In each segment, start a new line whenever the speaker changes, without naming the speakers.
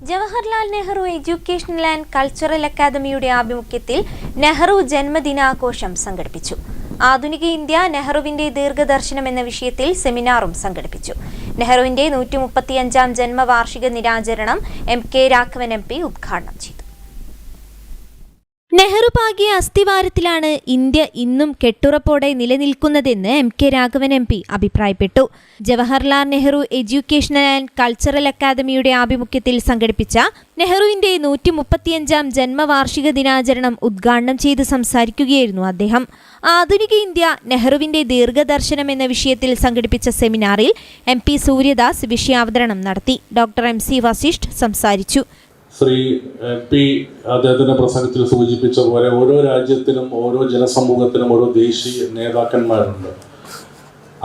Jawaharlal Nehru educational and cultural അക്കാദമിയുടെ ആഭിമുഖ്യത്തിൽ നെഹ്റു ജന്മദിനാഘോഷം സംഘടിപ്പിച്ചു. ആധുനിക ഇന്ത്യ നെഹ്റുവിന്റെ ദീർഘദർശനം എന്ന വിഷയത്തിൽ സെമിനാറും സംഘടിപ്പിച്ചു. നെഹ്റുവിന്റെ 135-ാം ജന്മവാർഷിക ദിനാചരണം MK രാഘവൻ MP ഉദ്ഘാടനം ചെയ്തു. നെഹ്റു പാകിയ അസ്ഥിവാരത്തിലാണ് ഇന്ത്യ ഇന്നും കെട്ടുറപ്പോടെ നിലനിൽക്കുന്നതെന്ന് MK രാഘവൻ MP അഭിപ്രായപ്പെട്ടു. Jawaharlal Nehru educational and cultural അക്കാദമിയുടെ ആഭിമുഖ്യത്തിൽ സംഘടിപ്പിച്ച നെഹ്റുവിന്റെ 135-ാം ജന്മവാർഷിക ദിനാചരണം ഉദ്ഘാടനം ചെയ്ത് സംസാരിക്കുകയായിരുന്നു അദ്ദേഹം. ആധുനിക ഇന്ത്യ നെഹ്റുവിന്റെ ദീർഘദർശനം എന്ന വിഷയത്തിൽ സംഘടിപ്പിച്ച സെമിനാറിൽ MP സൂര്യദാസ് വിഷയാവതരണം നടത്തി. ഡോക്ടർ MC വസിഷ്ഠ് സംസാരിച്ചു.
ശ്രീ MP അദ്ദേഹത്തിൻ്റെ പ്രസംഗത്തിൽ സൂചിപ്പിച്ച പോലെ ഓരോ രാജ്യത്തിനും ഓരോ ജനസമൂഹത്തിനും ഓരോ ദേശീയ നേതാക്കന്മാരുണ്ട്.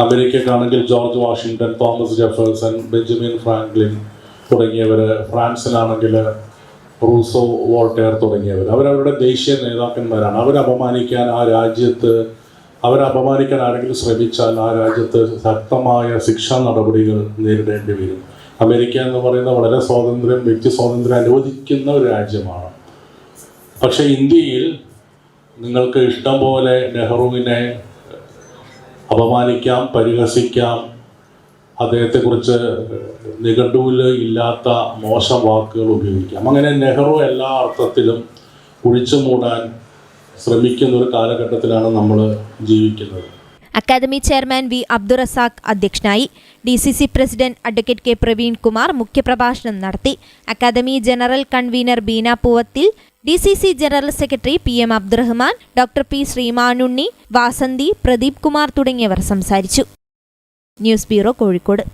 അമേരിക്കക്കാണെങ്കിൽ George Washington, Thomas Jefferson, Benjamin Franklin തുടങ്ങിയവർ, ഫ്രാൻസിലാണെങ്കിൽ റൂസോ, വോൾട്ടയർ തുടങ്ങിയവർ. അവരവരുടെ ദേശീയ നേതാക്കന്മാരാണ്. അവരെ അപമാനിക്കാൻ ആരെങ്കിലും ശ്രമിച്ചാൽ ആ രാജ്യത്ത് ശക്തമായ ശിക്ഷാ നടപടികൾ നേരിടേണ്ടി വരും. അമേരിക്ക എന്ന് പറയുന്ന വളരെ വ്യക്തി സ്വാതന്ത്ര്യം അനുവദിക്കുന്ന ഒരു രാജ്യമാണ്. പക്ഷേ ഇന്ത്യയിൽ നിങ്ങൾക്ക് ഇഷ്ടം പോലെ നെഹ്റുവിനെ അപമാനിക്കാം, പരിഹസിക്കാം, അദ്ദേഹത്തെക്കുറിച്ച് നിഘണ്ടുവിൽ ഇല്ലാത്ത മോശം വാക്കുകൾ ഉപയോഗിക്കാം. അങ്ങനെ നെഹ്റു എല്ലാ അർത്ഥത്തിലും കുഴിച്ചു മൂടാൻ ശ്രമിക്കുന്ന ഒരു കാലഘട്ടത്തിലാണ് നമ്മൾ ജീവിക്കുന്നത്.
Academy chairman V. അബ്ദുറസാഖ് അധ്യക്ഷനായി. DCC president advocate K. Praveen Kumar മുഖ്യപ്രഭാഷണം നടത്തി. Academy general convener Beena Poovathil, DCC general secretary PM Abdurahman, doctor P. Sreemanunni, Vasanthi, Pradeep Kumar തുടങ്ങിയവർ സംസാരിച്ചു. News bureau, Kozhikode.